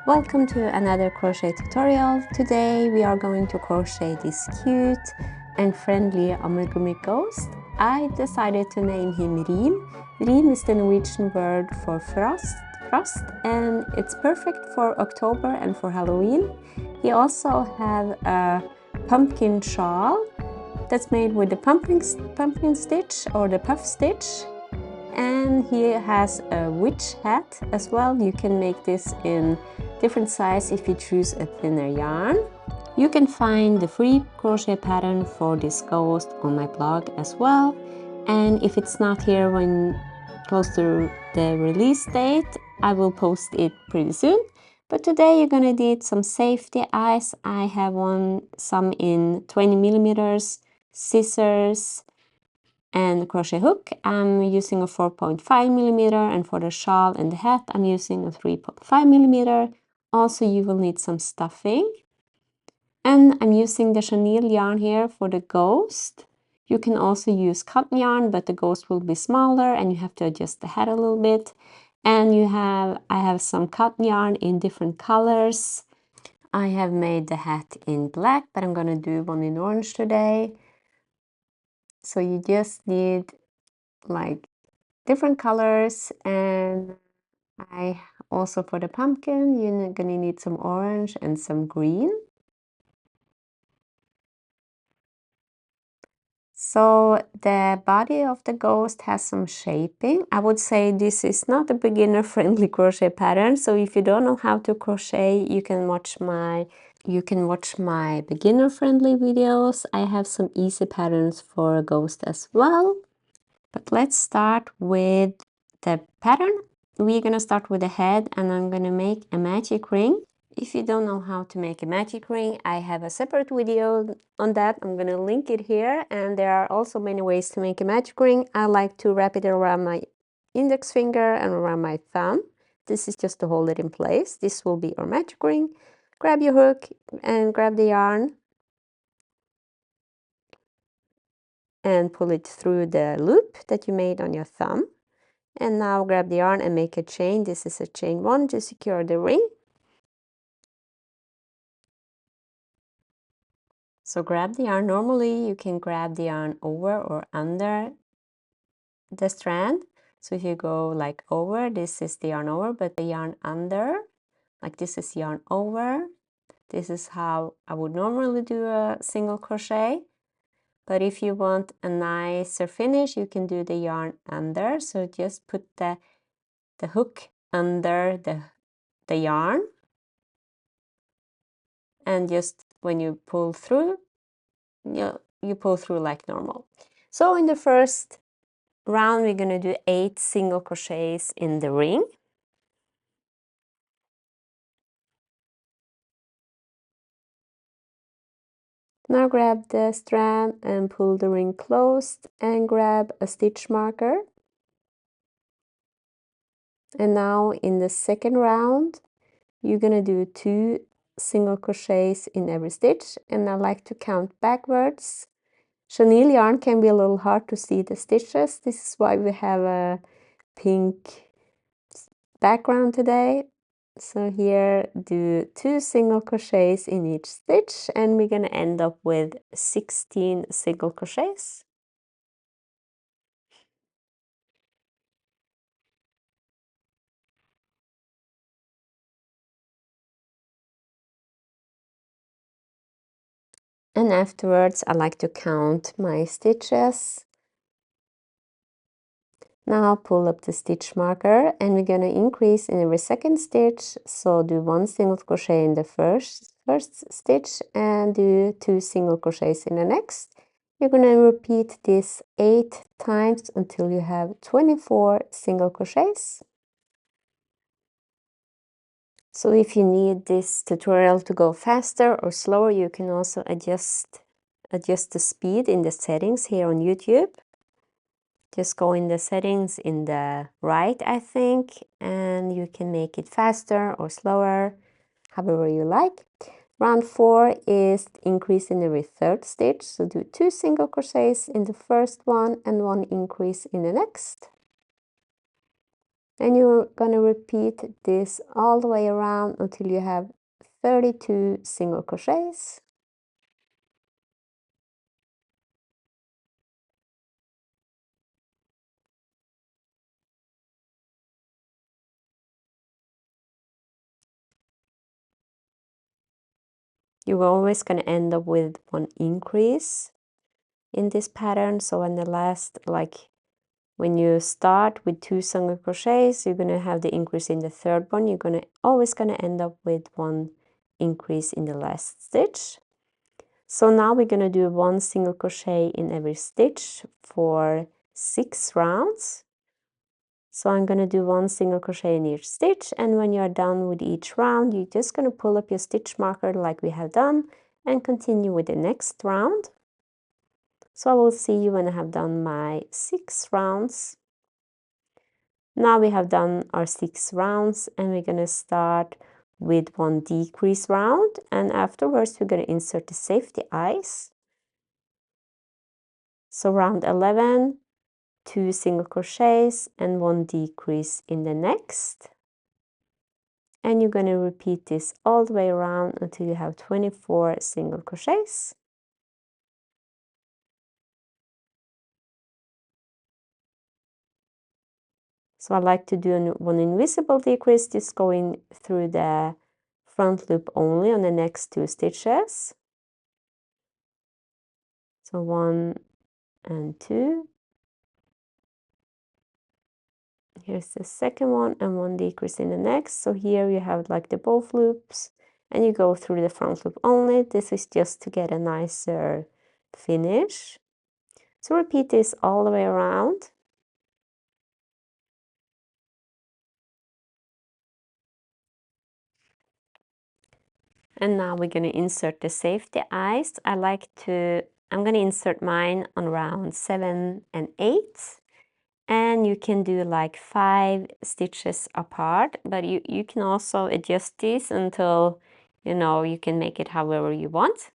Welcome to another crochet tutorial. Today we are going to crochet this cute and friendly amigurumi ghost. I decided to name him Rim. Rim is the Norwegian word for frost, and it's perfect for October and for Halloween. He also has a pumpkin shawl that's made with the pumpkin stitch or the puff stitch. And he has a witch hat as well. You can make this in different size if you choose a thinner yarn. You can find the free crochet pattern for this ghost on my blog as well. And if it's not here when close to the release date, I will post it pretty soon. But today you're gonna need some safety eyes. I have some in 20 millimeters, scissors, and crochet hook. I'm using a 4.5 millimeter, and for the shawl and the hat I'm using a 3.5 millimeter. Also you will need some stuffing, and I'm using the Chenille yarn here for the ghost. You can also use cotton yarn, but the ghost will be smaller and you have to adjust the hat a little bit. And I have some cotton yarn in different colors. I have made the hat in black, but I'm gonna do one in orange today. So you just need like different colors, and I also for the pumpkin you're gonna need some orange and some green. So the body of the ghost has some shaping. I would say this is not a beginner friendly crochet pattern, so if you don't know how to crochet, you can watch my beginner friendly videos. I have some easy patterns for a ghost as well. But let's start with the pattern. We're gonna start with the head, and I'm gonna make a magic ring. If you don't know how to make a magic ring, I have a separate video on that. I'm gonna link it here, and there are also many ways to make a magic ring. I like to wrap it around my index finger and around my thumb. This is just to hold it in place. This will be our magic ring. Grab your hook and grab the yarn and pull it through the loop that you made on your thumb. And now grab the yarn and make a chain. This is a chain 1 to secure the ring. So grab the yarn. Normally you can grab the yarn over or under the strand. So if you go like over, this is the yarn over, but the yarn under, like this is yarn over. This is how I would normally do a single crochet. But if you want a nicer finish, you can do the yarn under. So just put the hook under the yarn, and just when you pull through, you pull through like normal. So in the first round we're going to do 8 single crochets in the ring. Now grab the strand and pull the ring closed, and grab a stitch marker. And now in the second round you're going to do 2 single crochets in every stitch, and I like to count backwards. Chenille yarn can be a little hard to see the stitches. This is why we have a pink background today. So here do 2 single crochets in each stitch, and we're gonna end up with 16 single crochets. And afterwards I like to count my stitches. Now pull up the stitch marker, and we're gonna increase in every second stitch. So do 1 single crochet in the first stitch and do 2 single crochets in the next. You're gonna repeat this 8 times until you have 24 single crochets. So if you need this tutorial to go faster or slower, you can also adjust the speed in the settings here on YouTube. Just go in the settings in the right, I think, and you can make it faster or slower, however you like. Round 4 is increase in every third stitch. So do 2 single crochets in the first one and 1 increase in the next. And you're going to repeat this all the way around until you have 32 single crochets. You're always going to end up with one increase in this pattern. So in the last, like when you start with 2 single crochets, you're going to have the increase in the third one. You're going to always going to end up with one increase in the last stitch. So now we're going to do 1 single crochet in every stitch for 6 rounds. So I'm going to do 1 single crochet in each stitch, and when you're done with each round, you're just going to pull up your stitch marker like we have done and continue with the next round. So I will see you when I have done my 6 rounds. Now we have done our 6 rounds, and we're going to start with 1 decrease round, and afterwards we're going to insert the safety eyes. So round 11, 2 single crochets and 1 decrease in the next. And you're going to repeat this all the way around until you have 24 single crochets. So I like to do one invisible decrease, just going through the front loop only on the next 2 stitches. So 1 and 2. Here's the second one, and 1 decrease in the next. So here you have like the both loops, and you go through the front loop only. This is just to get a nicer finish. So repeat this all the way around. And now we're going to insert the safety eyes. I'm going to insert mine on round 7 and 8. And you can do like 5 stitches apart, but you can also adjust this until, you know, you can make it however you want.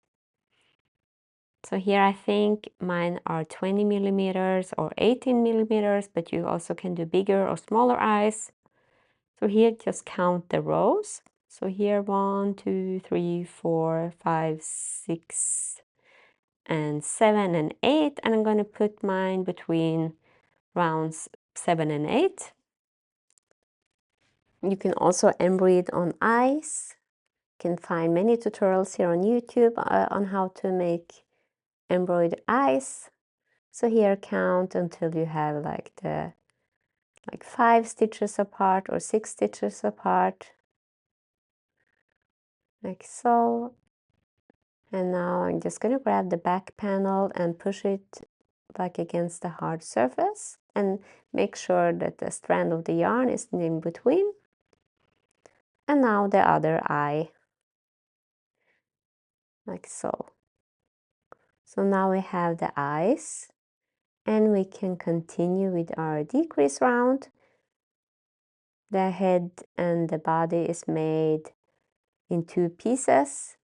So here I think mine are 20 millimeters or 18 millimeters, but you also can do bigger or smaller eyes. So here just count the rows. So here 1, 2, 3, 4, 5, 6, and 7 and 8. And I'm going to put mine between rounds 7 and 8. You can also embroider on eyes. You can find many tutorials here on YouTube on how to make embroidered eyes. So here count until you have like 5 stitches apart or 6 stitches apart, like so. And now I'm just going to grab the back panel and push it like against the hard surface, and make sure that the strand of the yarn is in between. And now the other eye, like so. So now we have the eyes, and we can continue with our decrease round. The head and the body is made in 2 pieces.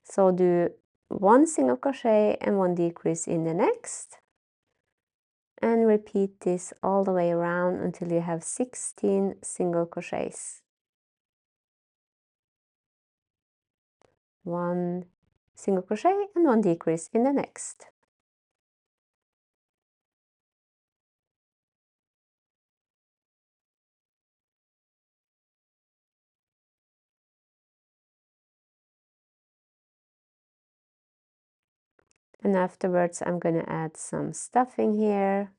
So do 1 single crochet and 1 decrease in the next, and repeat this all the way around until you have 16 single crochets. 1 single crochet and 1 decrease in the next. And afterwards I'm going to add some stuffing here.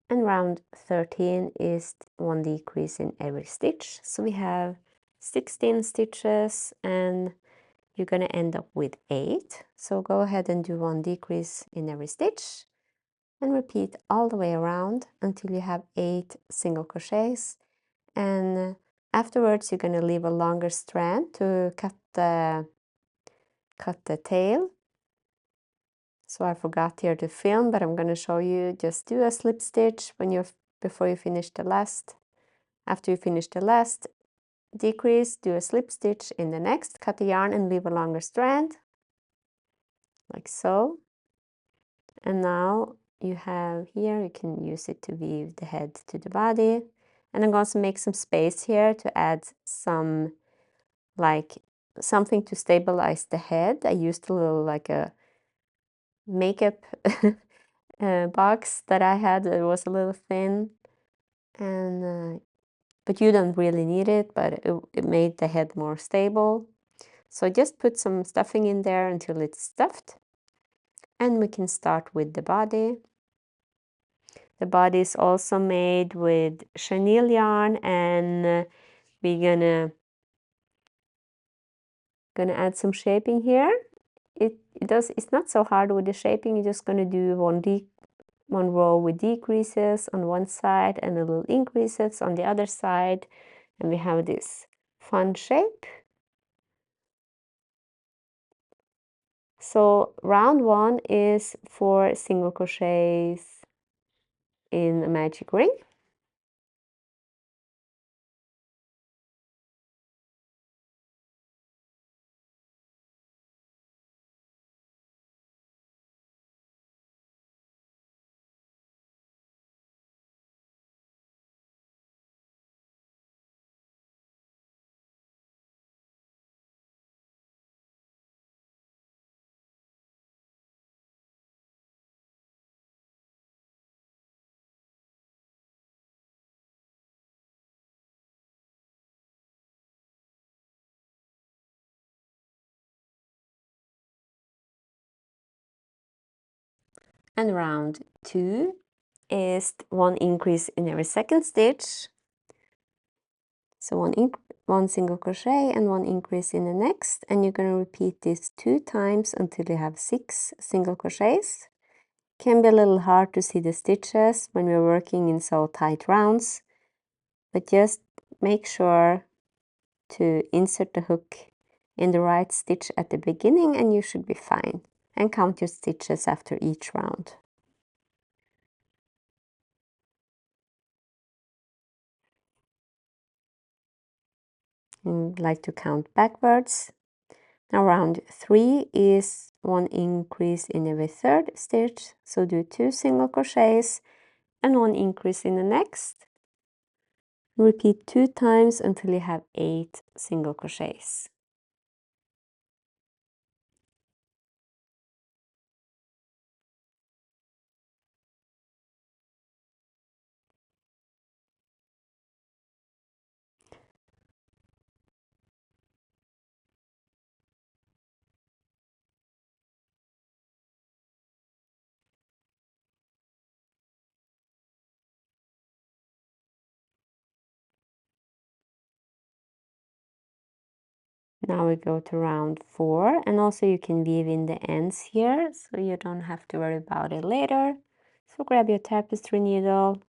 And round 13 is 1 decrease in every stitch. So we have 16 stitches, and you're going to end up with 8. So go ahead and do 1 decrease in every stitch, and repeat all the way around until you have 8 single crochets. And afterwards you're going to leave a longer strand to cut the tail. So I forgot here to film, but I'm going to show you. Just do a slip stitch before you finish the last. After you finish the last decrease, do a slip stitch in the next, cut the yarn and leave a longer strand, like so. And now you have here, you can use it to weave the head to the body. And I'm going to make some space here to add some, like, something to stabilize the head. I used a little, like a makeup box that I had. It was a little thin, and but you don't really need it, but it made the head more stable. So just put some stuffing in there until it's stuffed. And we can start with the body. The body is also made with chenille yarn, and we're gonna add some shaping here. It's not so hard with the shaping. You're just gonna do one row with decreases on one side and a little increases on the other side, and we have this fun shape. So round 1 is 4 single crochets in a magic ring. And round 2 is 1 increase in every second stitch. So one single crochet and 1 increase in the next, and you're going to repeat this 2 times until you have 6 single crochets. Can be a little hard to see the stitches when we're working in so tight rounds, but just make sure to insert the hook in the right stitch at the beginning and you should be fine. And count your stitches after each round. And like to count backwards. Now round 3 is 1 increase in every third stitch, so do 2 single crochets and 1 increase in the next. Repeat 2 times until you have 8 single crochets. Now we go to round 4, and also you can weave in the ends here, so you don't have to worry about it later. So grab your tapestry needle.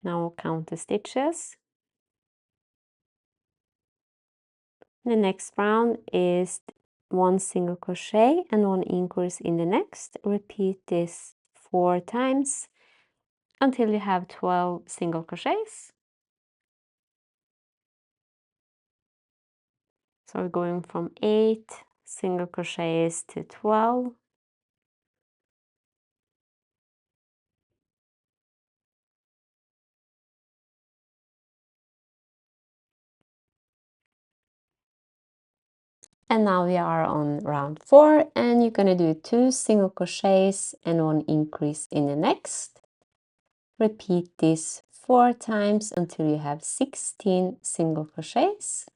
Now we'll count the stitches. The next round is 1 single crochet and 1 increase in the next. Repeat this 4 times until you have 12 single crochets. So we're going from 8 single crochets to 12. And now we are on round 4, and you're going to do 2 single crochets and 1 increase in the next. Repeat this 4 times until you have 16 single crochets.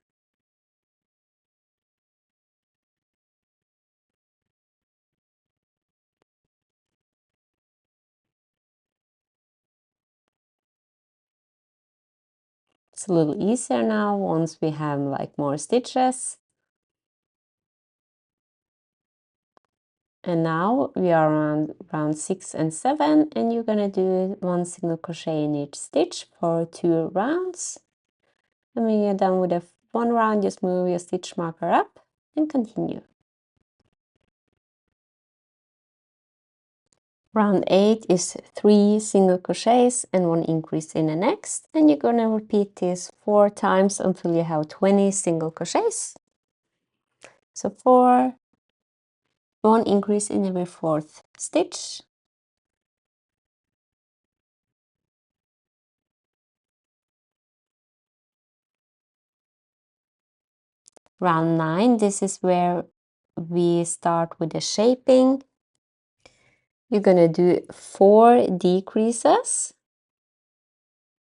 It's a little easier now once we have like more stitches. And now we are on round 6 and 7, and you're gonna do 1 single crochet in each stitch for 2 rounds. And when you're done with the 1 round, just move your stitch marker up and continue. Round 8 is 3 single crochets and 1 increase in the next, and you're gonna repeat this 4 times until you have 20 single crochets. So 4, 1 increase in every 4th stitch. Round 9, this is where we start with the shaping. You're gonna do 4 decreases,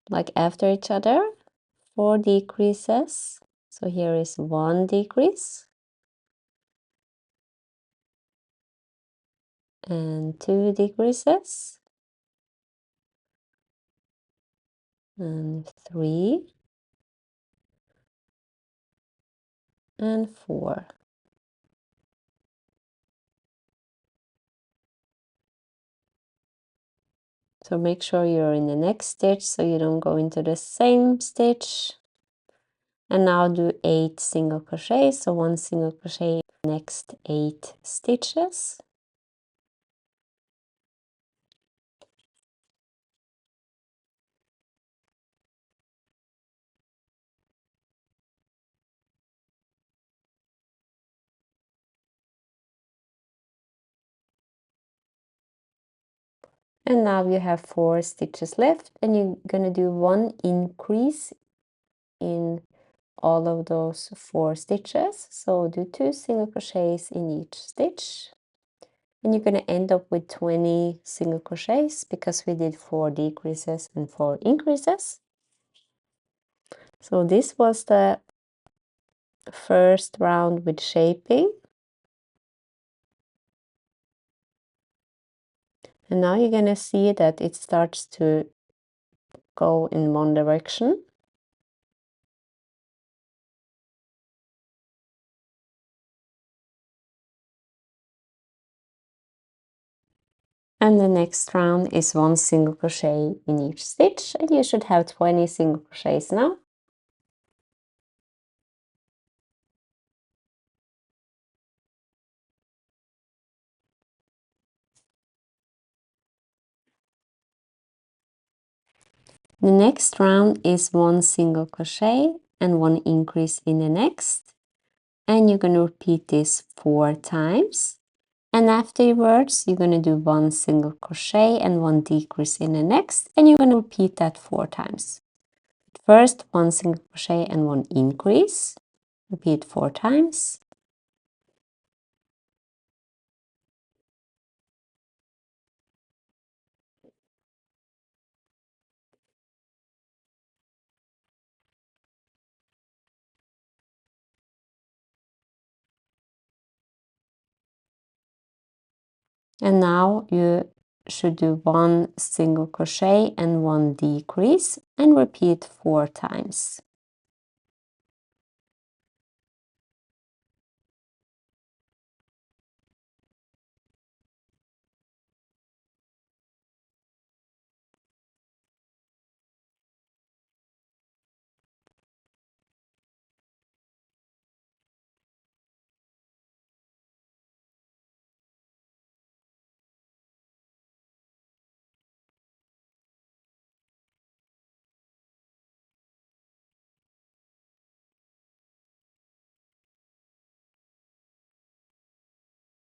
like after each other, 4 decreases. So here is 1 decrease, and 2 decreases, and 3, and 4. So make sure you're in the next stitch so you don't go into the same stitch. And now do 8 single crochets, so 1 single crochet next 8 stitches. And now you have 4 stitches left, and you're gonna do 1 increase in all of those 4 stitches. So do 2 single crochets in each stitch, and you're gonna end up with 20 single crochets because we did 4 decreases and 4 increases. So this was the first round with shaping. And now you're gonna see that it starts to go in one direction. And the next round is 1 single crochet in each stitch, and you should have 20 single crochets now. The next round is 1 single crochet and 1 increase in the next, and you're going to repeat this 4 times. And afterwards you're going to do 1 single crochet and 1 decrease in the next, and you're going to repeat that 4 times. First 1 single crochet and 1 increase, repeat 4 times. And now you should do 1 single crochet and 1 decrease, and repeat 4 times.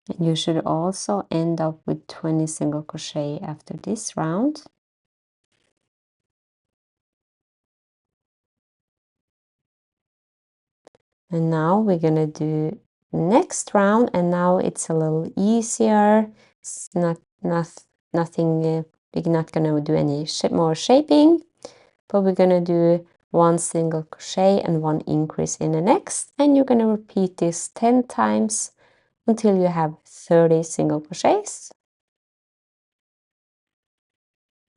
And you should also end up with 20 single crochet after this round. And now we're gonna do next round, and now it's a little easier. It's nothing, we're not gonna do any more shaping, but we're gonna do 1 single crochet and 1 increase in the next, and you're gonna repeat this 10 times until you have 30 single crochets.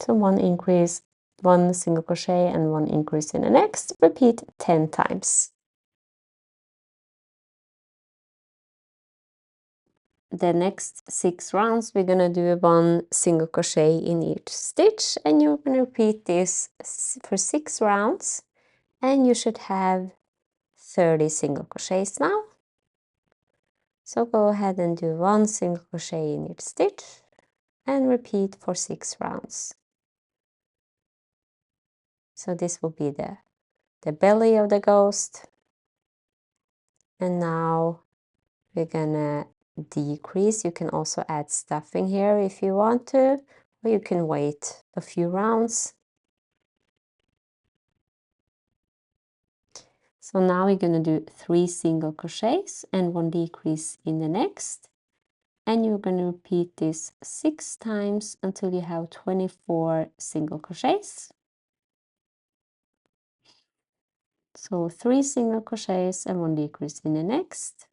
So 1 increase, 1 single crochet and 1 increase in the next, repeat 10 times. The next 6 rounds we're gonna do 1 single crochet in each stitch, and you're gonna repeat this for 6 rounds, and you should have 30 single crochets now. So go ahead and do 1 single crochet in each stitch, and repeat for 6 rounds. So this will be the belly of the ghost. And now we're gonna decrease. You can also add stuffing here if you want to, or you can wait a few rounds. So now we're gonna do 3 single crochets and 1 decrease in the next. And you're gonna repeat this 6 times until you have 24 single crochets. So 3 single crochets and 1 decrease in the next.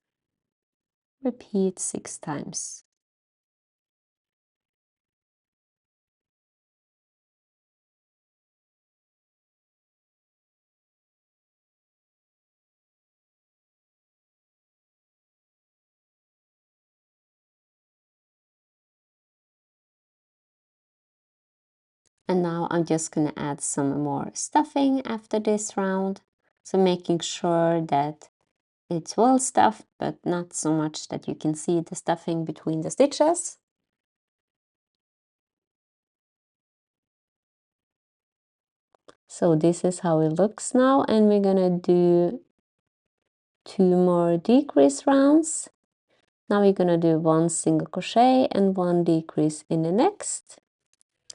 Repeat 6 times. And now I'm just going to add some more stuffing after this round. So making sure that it's well stuffed, but not so much that you can see the stuffing between the stitches. So this is how it looks now, and we're going to do 2 more decrease rounds. Now we're going to do 1 single crochet and 1 decrease in the next.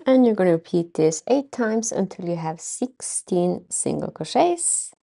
And you're going to repeat this 8 times until you have 16 single crochets.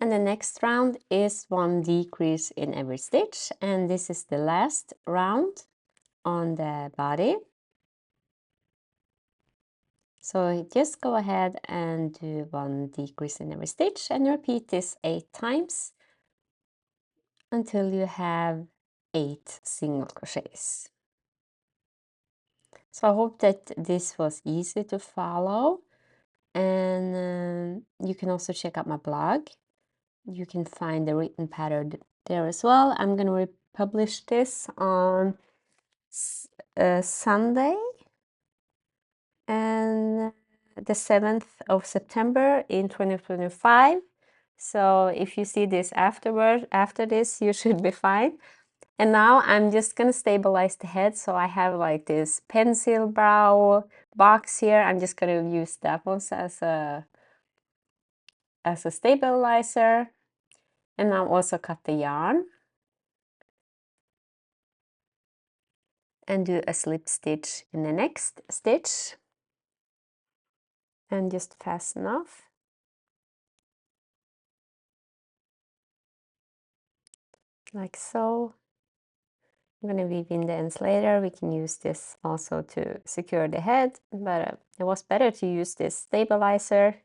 And the next round is 1 decrease in every stitch, and this is the last round on the body. So just go ahead and do 1 decrease in every stitch and repeat this 8 times until you have 8 single crochets. So I hope that this was easy to follow, and you can also check out my blog. You can find the written pattern there as well. I'm going to republish this on Sunday, and the 7th of September in 2025. So if you see this after this, you should be fine. And now I'm just gonna stabilize the head. So I have like this pencil brow box here. I'm just gonna use that one as a stabilizer. And now also cut the yarn and do a slip stitch in the next stitch and just fasten off. Like so. I'm going to weave in the ends later. We can use this also to secure the head, but it was better to use this stabilizer.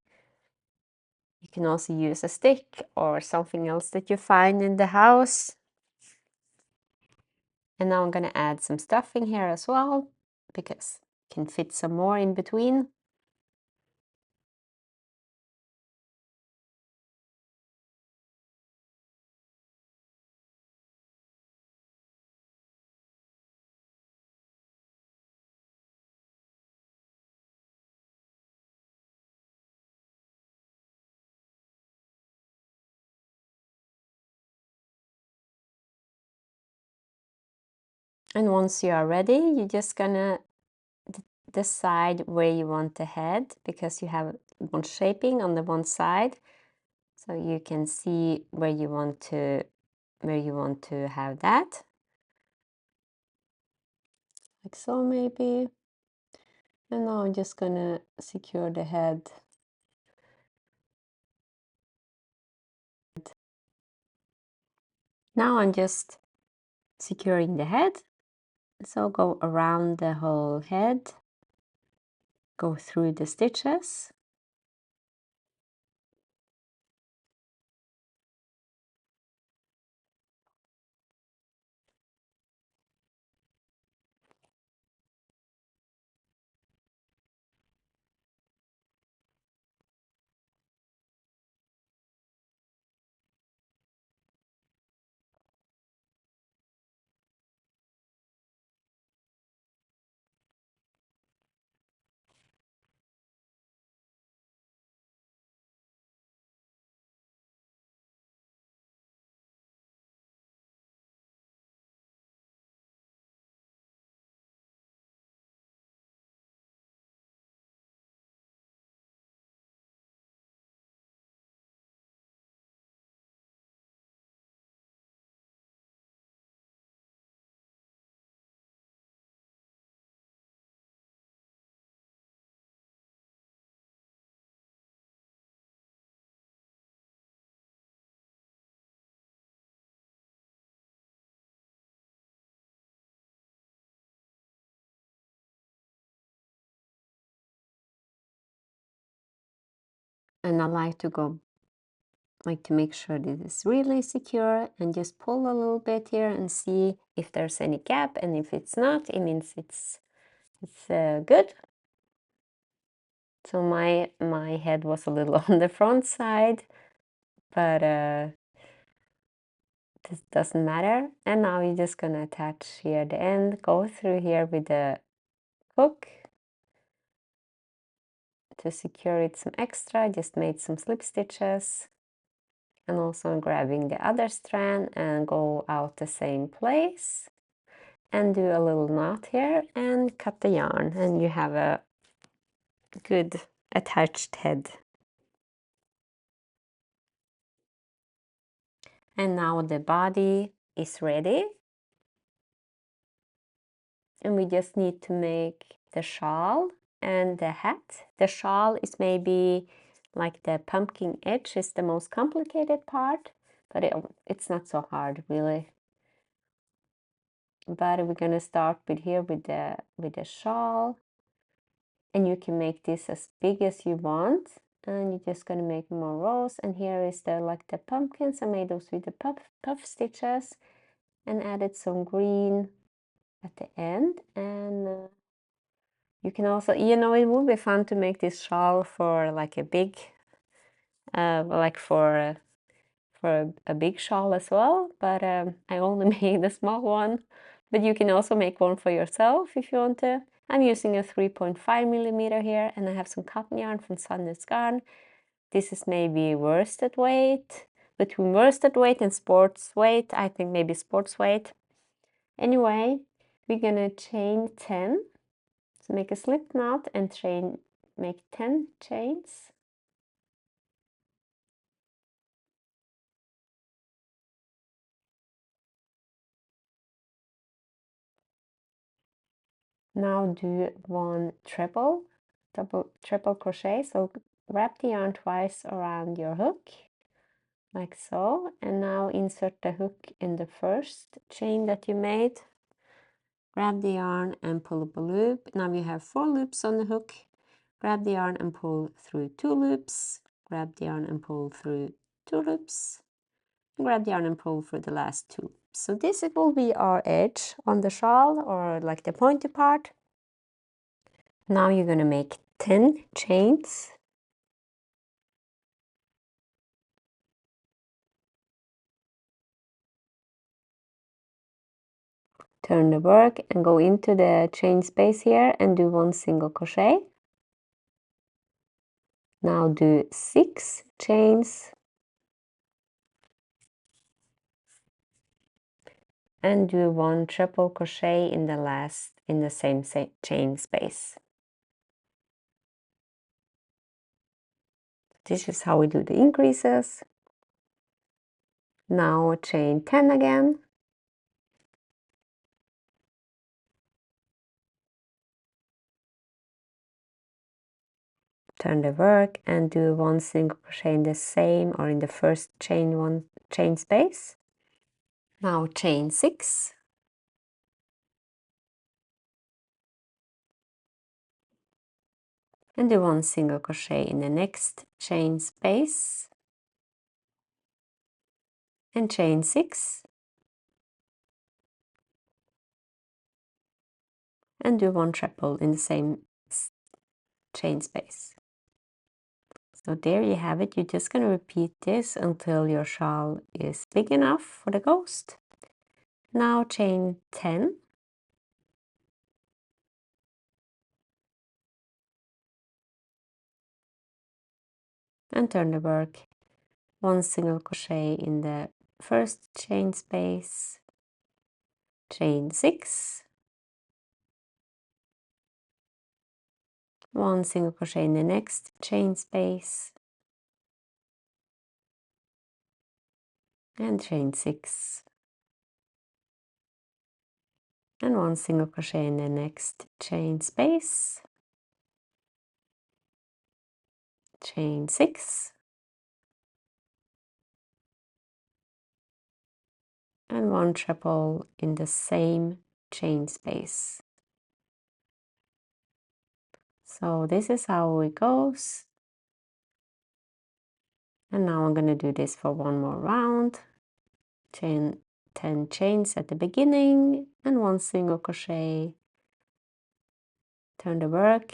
You can also use a stick or something else that you find in the house. And now I'm going to add some stuffing here as well, because you can fit some more in between. And once you are ready, you're just gonna decide where you want the head, because you have one shaping on the one side, so you can see where you want to have that, like so maybe. And now I'm just gonna secure the head. Now I'm just securing the head. So go around the whole head, go through the stitches. And I like to make sure this is really secure, and just pull a little bit here and see if there's any gap, and if it's not, it means it's good. So my head was a little on the front side, but this doesn't matter. And now you're just gonna attach here the end, go through here with the hook to secure it some extra. I just made some slip stitches, and also grabbing the other strand and go out the same place and do a little knot here and cut the yarn, and you have a good attached head. And now the body is ready, and we just need to make the shawl and the hat. The shawl is maybe like the pumpkin edge is the most complicated part, but it's not so hard really. But we're gonna start with here with the shawl, and you can make this as big as you want, and you're just gonna make more rows. And here is the pumpkins. I made those with the puff stitches and added some green at the end. And you can also, it would be fun to make this shawl for like a big like for a big shawl as well, but I only made a small one. But you can also make one for yourself if you want to. I'm using a 3.5 millimeter here, and I have some cotton yarn from Sundance Garn. This is maybe worsted weight. Between worsted weight and sports weight, I think maybe sports weight. Anyway, we're gonna chain 10. So make a slip knot and make 10 chains. Now do one triple crochet. So wrap the yarn twice around your hook, like so, and now insert the hook in the first chain that you made. Grab the yarn and pull up a loop. Now you have 4 loops on the hook. Grab the yarn and pull through 2 loops. Grab the yarn and pull through 2 loops. Grab the yarn and pull through the last 2 loops. So this will be our edge on the shawl, or like the pointy part. Now you're going to make 10 chains. Turn the work and go into the chain space here and do 1 single crochet. Now do 6 chains and do 1 triple crochet in the same chain space. This is how we do the increases. Now chain 10 again. Turn the work and do 1 single crochet in the same, or in the first chain space. Now chain 6. And do 1 single crochet in the next chain space. And chain 6. And do 1 triple in the same chain space. So there you have it. You're just going to repeat this until your shawl is big enough for the ghost. Now chain 10. And turn the work. 1 single crochet in the first chain space. Chain 6. 1 single crochet in the next chain space. And chain 6. And 1 single crochet in the next chain space. Chain 6. And 1 triple in the same chain space. So this is how it goes. And now I'm going to do this for one more round. Chain 10 chains at the beginning and 1 single crochet. Turn the work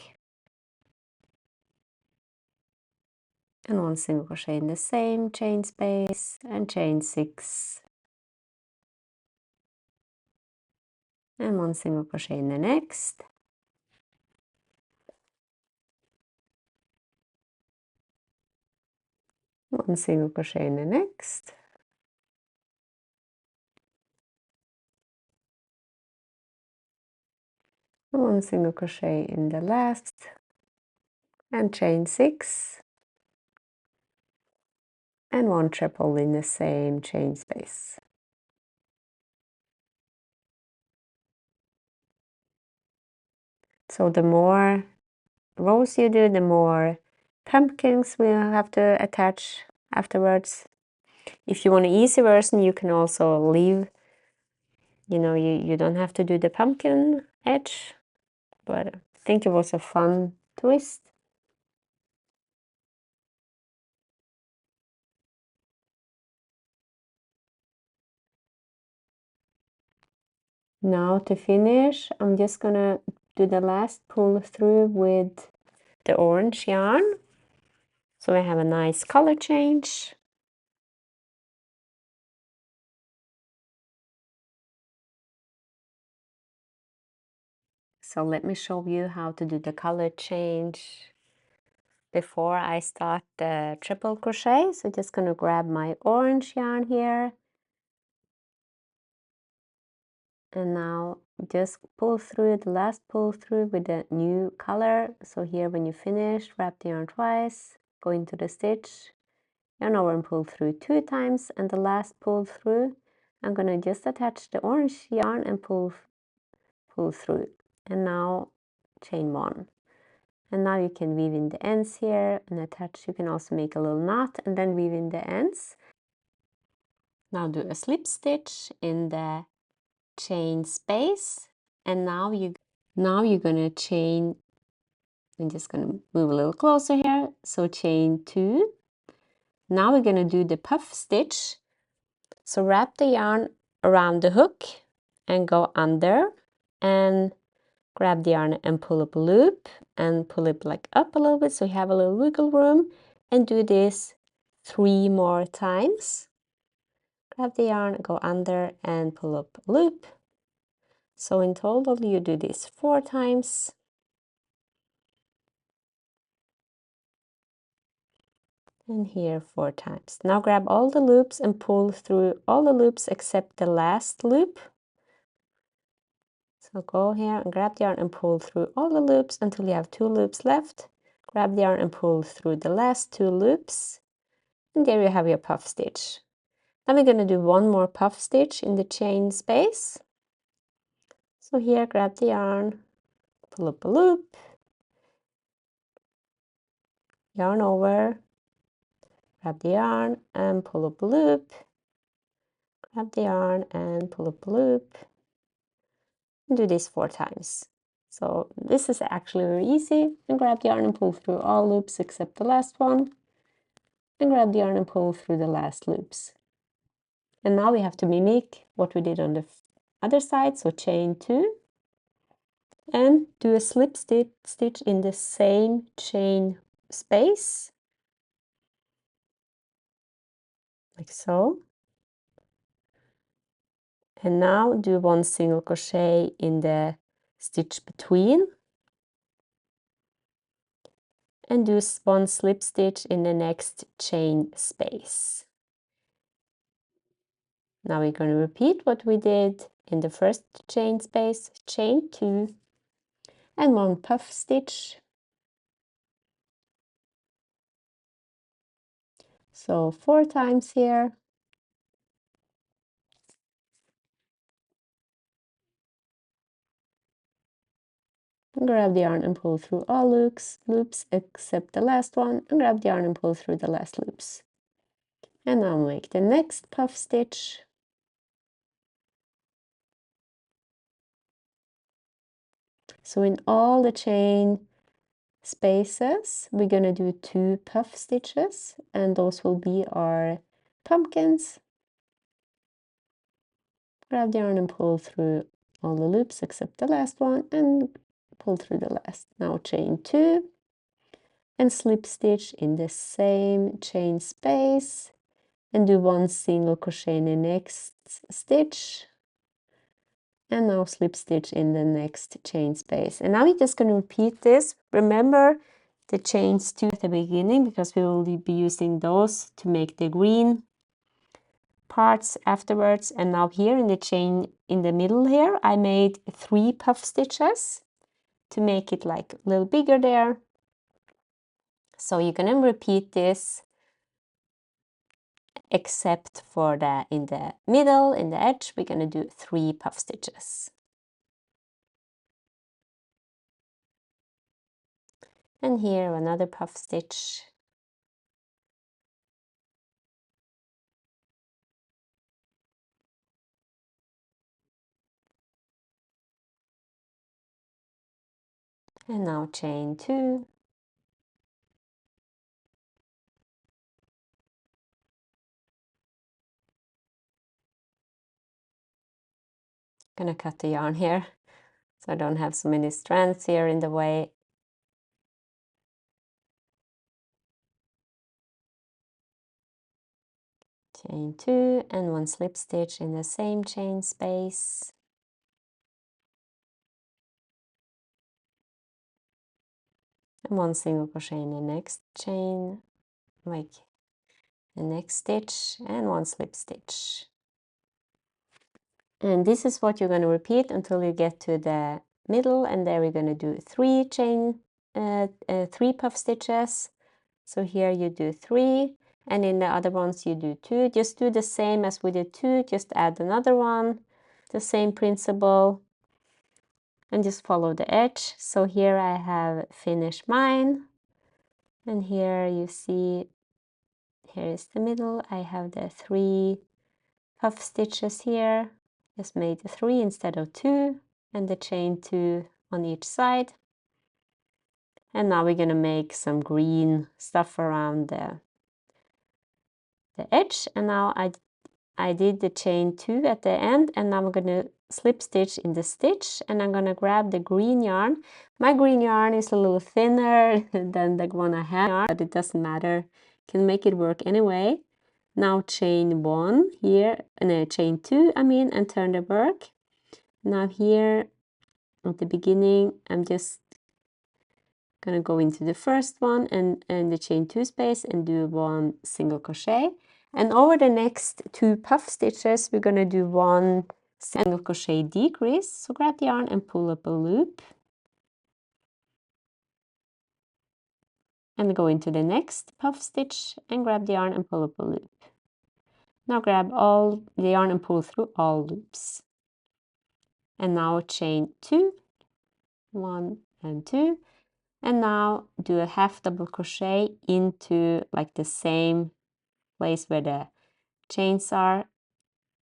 and 1 single crochet in the same chain space and chain 6 and 1 single crochet in the next. One single crochet in the next. One single crochet in the last and chain 6 and 1 triple in the same chain space. So the more rows you do, the more pumpkins we'll have to attach afterwards. If you want an easy version, you can also leave, you don't have to do the pumpkin edge, but I think it was a fun twist. Now to finish, I'm just gonna do the last pull through with the orange yarn, so I have a nice color change. So let me show you how to do the color change before I start the triple crochet. So just gonna grab my orange yarn here and now just pull through the last pull through with the new color. So here when you finish, wrap the yarn twice, go into the stitch, yarn over and pull through 2 times, and the last pull through I'm gonna just attach the orange yarn and pull through, and now chain 1. And now you can weave in the ends here and attach. You can also make a little knot and then weave in the ends. Now do a slip stitch in the chain space, and now you're gonna chain. I'm just gonna move a little closer here. So chain 2. Now we're gonna do the puff stitch. So wrap the yarn around the hook and go under and grab the yarn and pull up a loop and pull it like up a little bit so you have a little wiggle room, and do this 3 more times. Grab the yarn, go under and pull up a loop. So in total you do this 4 times. And here 4 times. Now grab all the loops and pull through all the loops except the last loop. So go here and grab the yarn and pull through all the loops until you have 2 loops left. Grab the yarn and pull through the last 2 loops. And there you have your puff stitch. Now we're going to do one more puff stitch in the chain space. So here, grab the yarn, pull up a loop, yarn over, grab the yarn and pull up a loop, grab the yarn and pull up a loop, and do this 4 times. So this is actually very easy. And grab the yarn and pull through all loops except the last one, and grab the yarn and pull through the last loops. And now we have to mimic what we did on the other side, so chain 2 and do a slip stitch in the same chain space, like so. And now do 1 single crochet in the stitch between and do 1 slip stitch in the next chain space. Now we're going to repeat what we did in the first chain space, chain 2 and 1 puff stitch. So 4 times here. Grab the yarn and pull through all loops except the last one, and grab the yarn and pull through the last loops. And now make the next puff stitch. So in all the chain spaces, we're gonna do 2 puff stitches, and those will be our pumpkins. Grab the yarn and pull through all the loops except the last one, and pull through the last. Now chain 2 and slip stitch in the same chain space, and do 1 single crochet in the next stitch, and now slip stitch in the next chain space. And now we're just going to repeat this. Remember the chains 2 at the beginning, because we will be using those to make the green parts afterwards. And now here in the chain in the middle here, I made 3 puff stitches to make it like a little bigger there. So you're going to repeat this, except for in the middle, in the edge, we're going to do 3 puff stitches. And here another puff stitch. And now chain 2. Gonna cut the yarn here so I don't have so many strands here in the way. Chain 2 and 1 slip stitch in the same chain space. And 1 single crochet in the next chain, like the next stitch, and 1 slip stitch. And this is what you're going to repeat until you get to the middle, and there we're going to do 3 3 puff stitches. So here you do 3, and in the other ones you do 2. Just do the same as we did 2, just add another one, the same principle, and just follow the edge. So here I have finished mine, and here you see, here is the middle. I have the 3 puff stitches here, just made the 3 instead of 2, and the chain 2 on each side. And now we're going to make some green stuff around the edge. And now I did the chain 2 at the end, and now I'm going to slip stitch in the stitch, and I'm going to grab the green yarn. My green yarn is a little thinner than the one I have, but it doesn't matter. Can make it work anyway. Now chain 1 here, and chain 2 and turn the work. Now here at the beginning, I'm just gonna go into the first one and the chain 2 space and do 1 single crochet, and over the next 2 puff stitches we're gonna do 1 single crochet decrease. So grab the yarn and pull up a loop, and go into the next puff stitch and grab the yarn and pull up a loop. Now grab all the yarn and pull through all loops, and now chain 2, 1 and 2, and now do a half double crochet into like the same place where the chains are,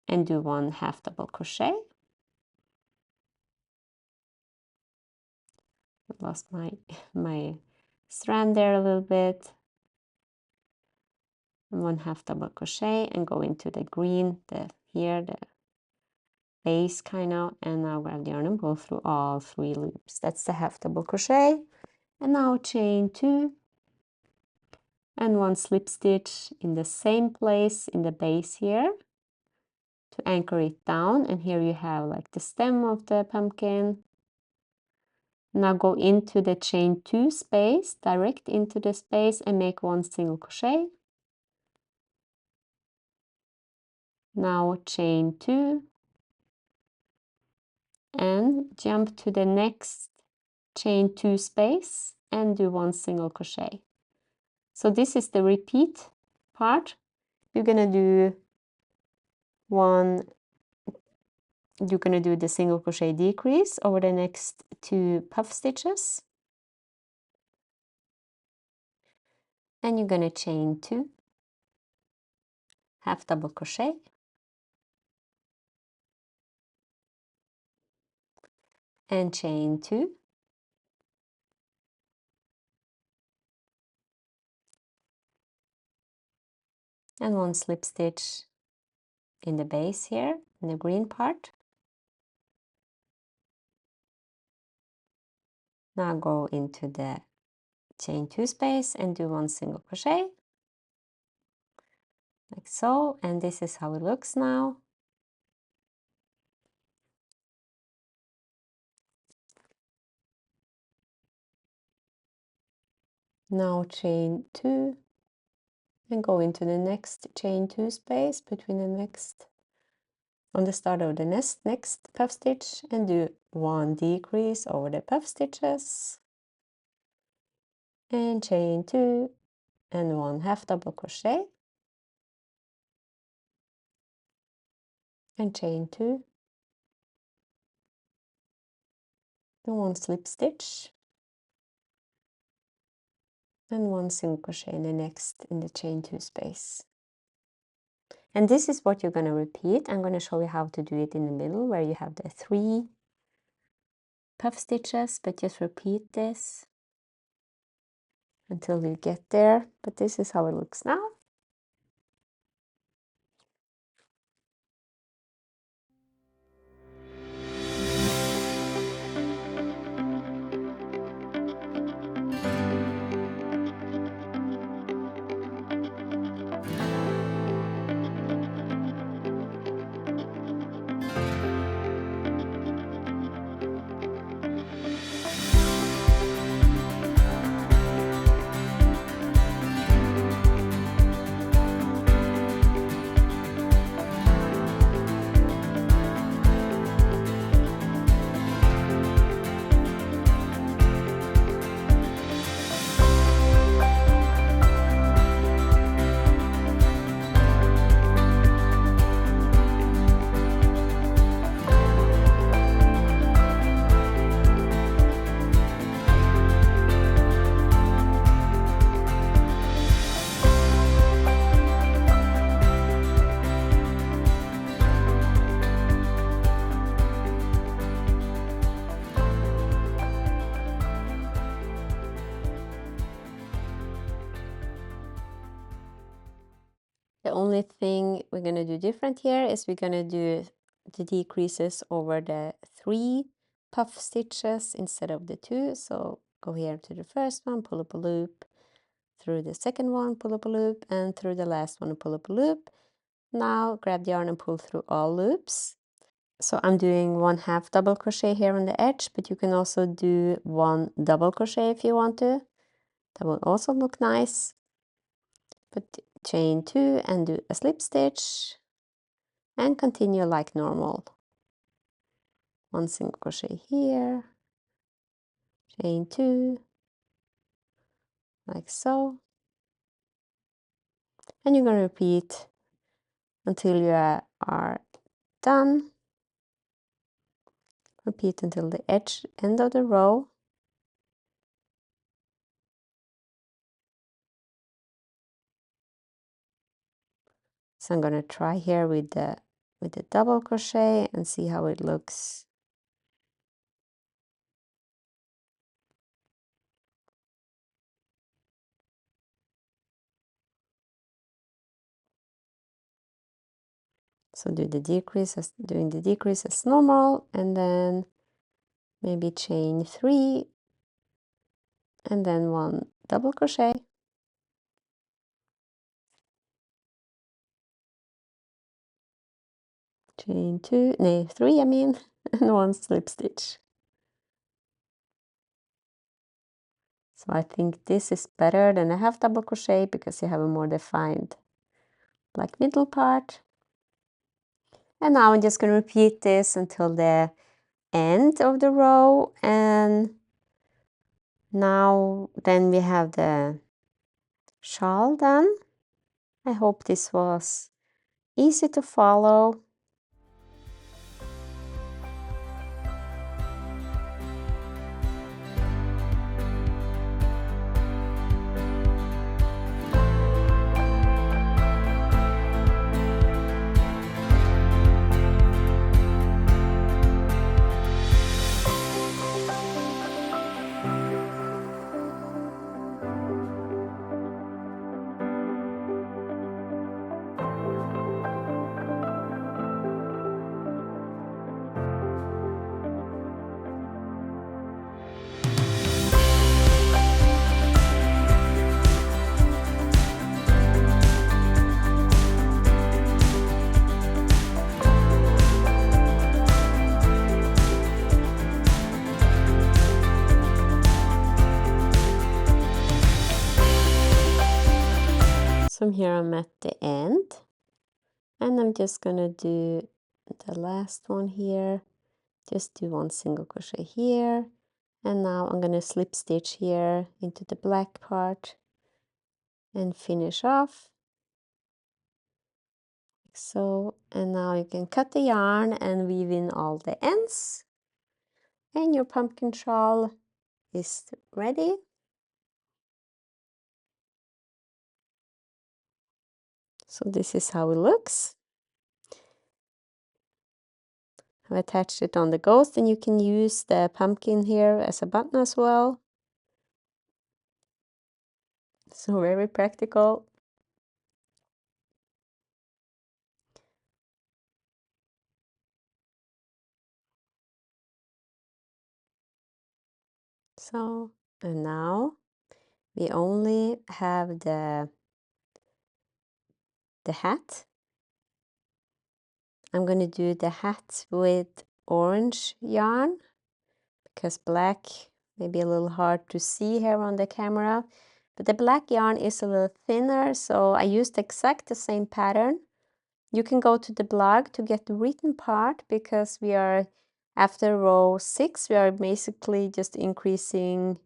and do 1 half double crochet. I lost my strand there a little bit. And 1 half double crochet and go into the green, the base kind of, and now grab the yarn and pull through all 3 loops. That's the half double crochet. And now chain 2 and 1 slip stitch in the same place in the base here to anchor it down, and here you have like the stem of the pumpkin. Now go into the chain 2 space, direct into the space, and make 1 single crochet. Now chain 2 and jump to the next chain 2 space and do 1 single crochet. So this is the repeat part. You're gonna do the single crochet decrease over the next 2 puff stitches, and you're gonna chain 2, half double crochet, and chain 2, and 1 slip stitch in the base here, in the green part. Now go into the chain 2 space and do 1 single crochet, like so, and this is how it looks now. Now chain 2 and go into the next chain 2 space between the next, on the start of the next puff stitch, and do 1 decrease over the puff stitches, and chain 2 and 1 half double crochet, and chain 2 and 1 slip stitch, and 1 single crochet in the next, in the chain 2 space. And this is what you're going to repeat. I'm going to show you how to do it in the middle, where you have the 3 puff stitches, but just repeat this until you get there. But this is how it looks now. The only thing we're going to do different here is we're going to do the decreases over the 3 puff stitches instead of the 2. So go here to the first one, pull up a loop, through the second one, pull up a loop, and through the last one, pull up a loop. Now grab the yarn and pull through all loops. So I'm doing 1 half double crochet here on the edge, but you can also do 1 double crochet if you want to. That will also look nice. But chain 2 and do a slip stitch and continue like normal. 1 single crochet here, chain 2, like so, and you're going to repeat until you are done. Repeat until the end of the row. So I'm going to try here with the double crochet and see how it looks. So do the decrease as doing the decrease as normal, and then maybe chain 3 and then 1 double crochet. Chain 2, no, 3 I mean, and 1 slip stitch. So I think this is better than a half double crochet because you have a more defined like middle part. And now I'm just going to repeat this until the end of the row, and now then we have the shawl done. I hope this was easy to follow. from here I'm at the end, and I'm just gonna do the last one here. Just do 1 single crochet here, and now I'm gonna slip stitch here into the black part and finish off like so. And now you can cut the yarn and weave in all the ends, and your pumpkin shawl is ready. So this is how it looks. I've attached it on the ghost, and you can use the pumpkin here as a button as well. So very practical. So, and now we only have the hat. I'm going to do the hat with orange yarn, because black may be a little hard to see here on the camera, but the black yarn is a little thinner, so I used exact the same pattern. You can go to the blog to get the written part, because we are after row 6, we are basically just increasing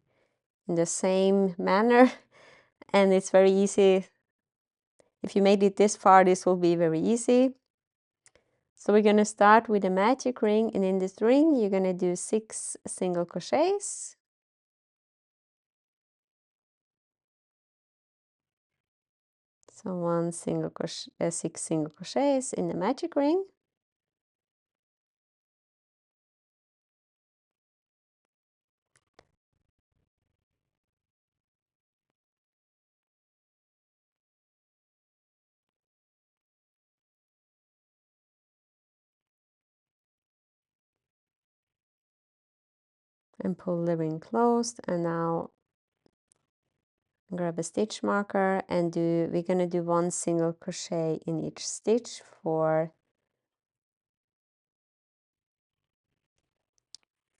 in the same manner, and it's very easy. If you made it this far, this will be very easy. So we're going to start with a magic ring, and in this ring you're going to do 6 single crochets. So 1 single crochet, 6 single crochets in the magic ring. And pull the ring closed, and now grab a stitch marker and we're going to do 1 single crochet in each stitch for,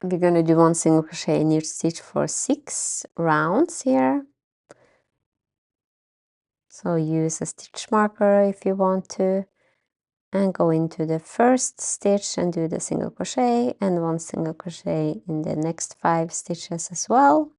we're going to do 1 single crochet in each stitch for 6 rounds here. So use a stitch marker if you want to, and go into the first stitch and do the single crochet, and 1 single crochet in the next 5 stitches as well.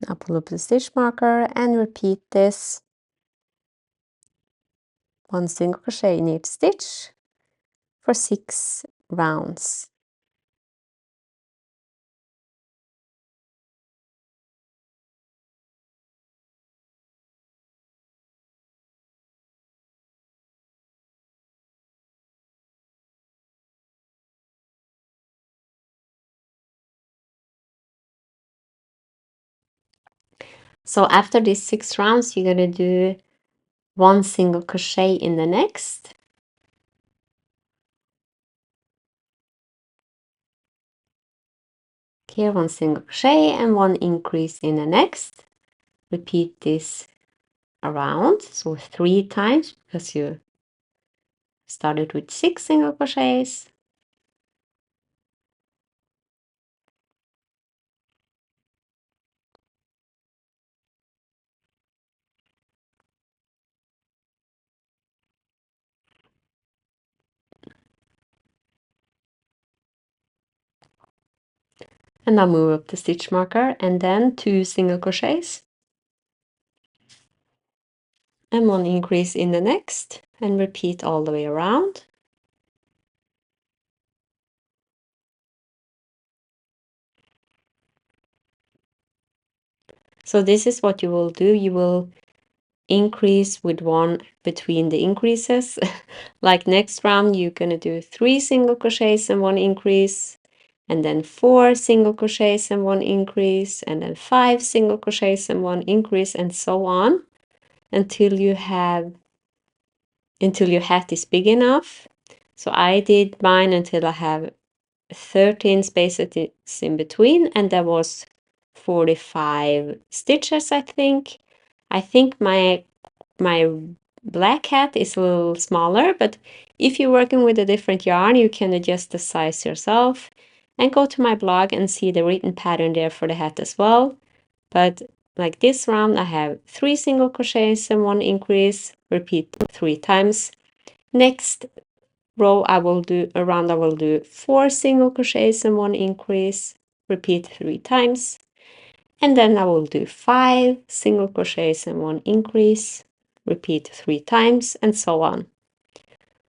Now pull up the stitch marker and repeat this 1 single crochet in each stitch for 6 rounds. So after these 6 rounds, you're going to do 1 single crochet in the next. Here 1 single crochet and 1 increase in the next. Repeat this around, so 3 times, because you started with 6 single crochets. And now move up the stitch marker and then 2 single crochets and 1 increase in the next, and repeat all the way around. So this is what you will do. You will increase with 1 between the increases. Like next round you're going to do 3 single crochets and 1 increase, and then 4 single crochets and 1 increase, and then 5 single crochets and 1 increase, and so on until you have until your hat is big enough. So I did mine until I have 13 spaces in between, and that was 45 stitches, I think. I think my black hat is a little smaller, but if you're working with a different yarn, you can adjust the size yourself and go to my blog and see the written pattern there for the hat as well. But like this round, I have 3 single crochets and 1 increase, repeat 3 times. Next row I will do 4 single crochets and 1 increase, repeat 3 times. And then I will do 5 single crochets and 1 increase, repeat 3 times, and so on.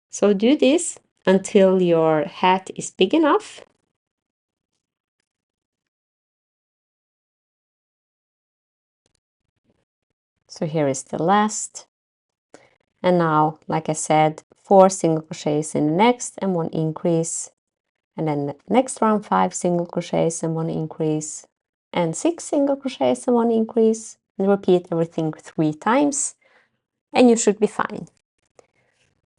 So do this until your hat is big enough. So here is the last. And now, like I said, 4 single crochets in the next and 1 increase. And then the next round, 5 single crochets and 1 increase. And 6 single crochets and 1 increase. And repeat everything 3 times. And you should be fine.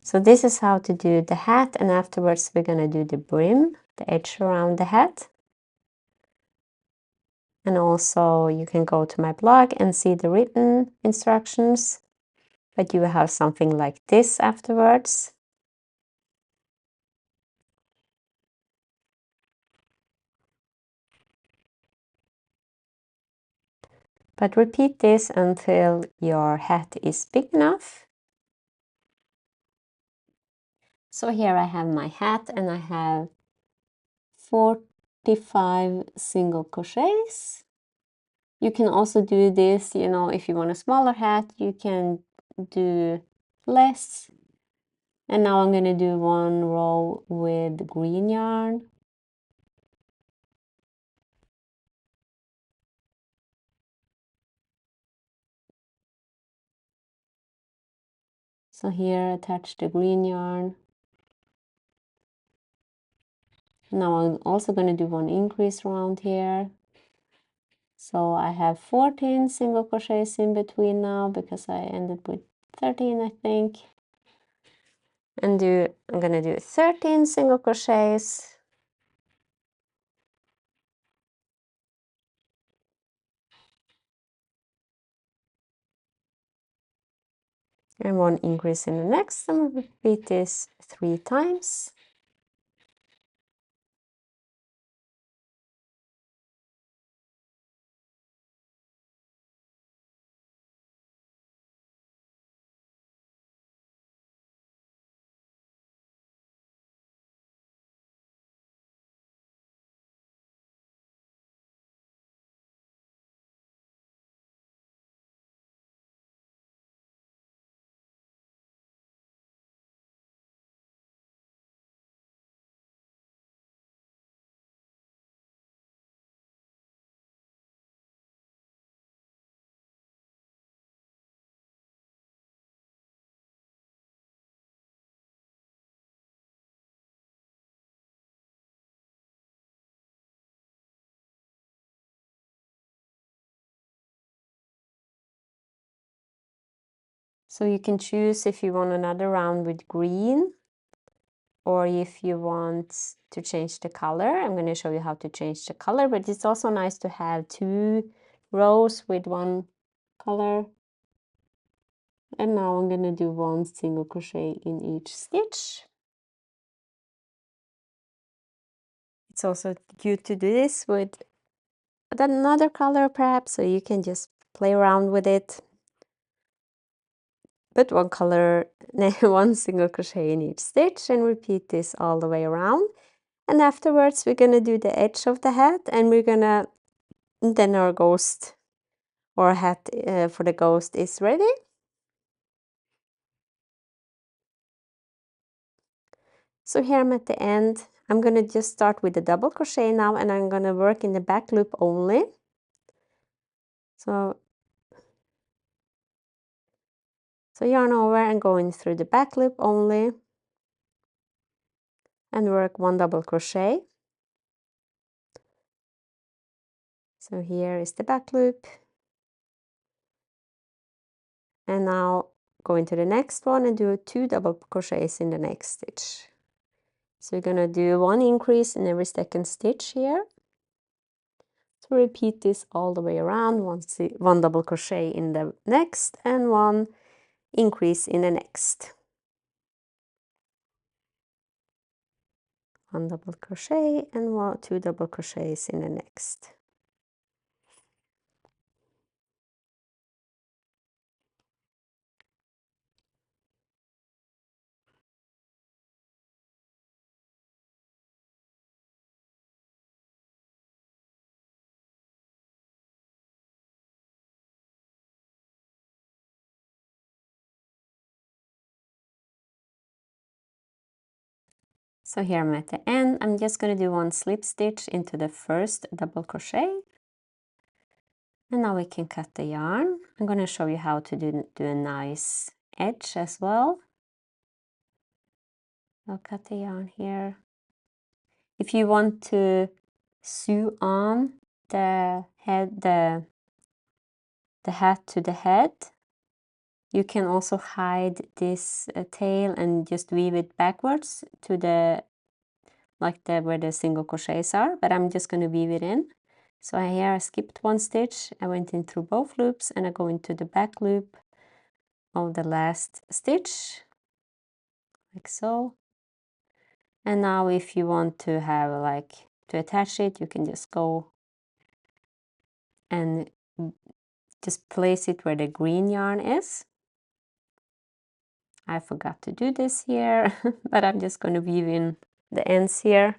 So this is how to do the hat, and afterwards we're going to do the brim, the edge around the hat. And also you can go to my blog and see the written instructions, but you will have something like this afterwards. But repeat this until your hat is big enough. So here I have my hat and I have 45 single crochets. You can also do this, you know, if you want a smaller hat, you can do less. And now I'm going to do 1 row with green yarn. So here attach the green yarn. Now I'm also going to do 1 increase round here. So I have 14 single crochets in between now because I ended with 13, I think. And I'm going to do 13 single crochets. And 1 increase in the next, and repeat this 3 times. So you can choose if you want another round with green, or if you want to change the color. I'm going to show you how to change the color, but it's also nice to have 2 rows with 1 color. And now I'm going to do 1 single crochet in each stitch. It's also good to do this with another color perhaps, so you can just play around with it. But 1 color, 1 single crochet in each stitch, and repeat this all the way around. And afterwards we're going to do the edge of the hat, and we're going to, then our ghost or hat for the ghost is ready. So here I'm at the end. I'm going to just start with the double crochet now, and I'm going to work in the back loop only. So yarn over and go in through the back loop only, and work 1 double crochet. So here is the back loop, and now go into the next one and do 2 double crochets in the next stitch. So you're gonna do 1 increase in every second stitch here. So repeat this all the way around, 1 double crochet in the next and 1 increase in the next. 1 double crochet and 2 double crochets in the next. So here I'm at the end. I'm just going to do 1 slip stitch into the first double crochet. And now we can cut the yarn. I'm going to show you how to do a nice edge as well. I'll cut the yarn here. If you want to sew on the head, the hat to the head, you can also hide this tail and just weave it backwards to the where the single crochets are, but I'm just going to weave it in. So here I skipped 1 stitch, I went in through both loops and I go into the back loop of the last stitch, like so. And now if you want to have to attach it, you can just go and just place it where the green yarn is. I forgot to do this here, but I'm just going to weave in the ends here.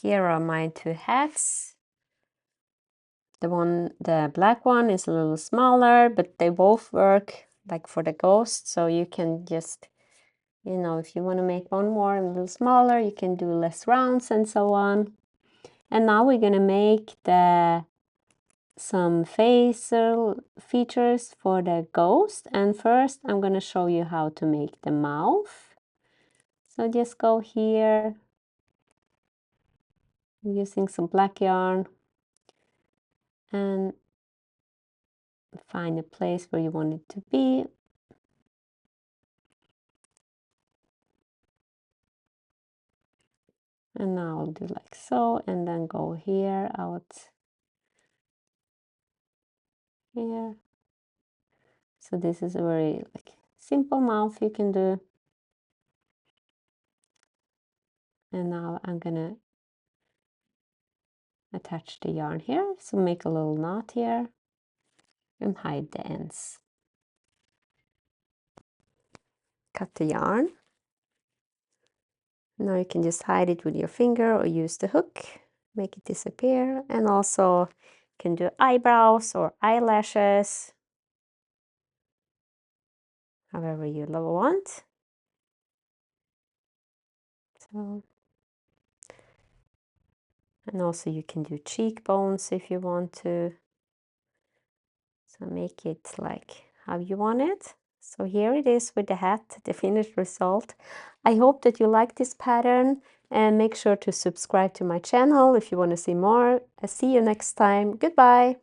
Here are my 2 hats. The black one is a little smaller, but they both work for the ghost. So you can just, if you want to make one more a little smaller, you can do less rounds and so on. And now we're going to make some facial features for the ghost. And first I'm going to show you how to make the mouth. So just go here, using some black yarn, and find a place where you want it to be. And now I'll do like so, and then go here, out here. So this is a very simple mouth you can do. And now I'm gonna attach the yarn here. So make a little knot here and hide the ends. Cut the yarn. Now you can just hide it with your finger or use the hook, make it disappear. And also can do eyebrows or eyelashes, however you want. So, and also you can do cheekbones if you want to. So make it how you want it. So here it is with the hat, the finished result. I hope that you like this pattern, and make sure to subscribe to my channel if you want to see more. I'll see you next time. Goodbye.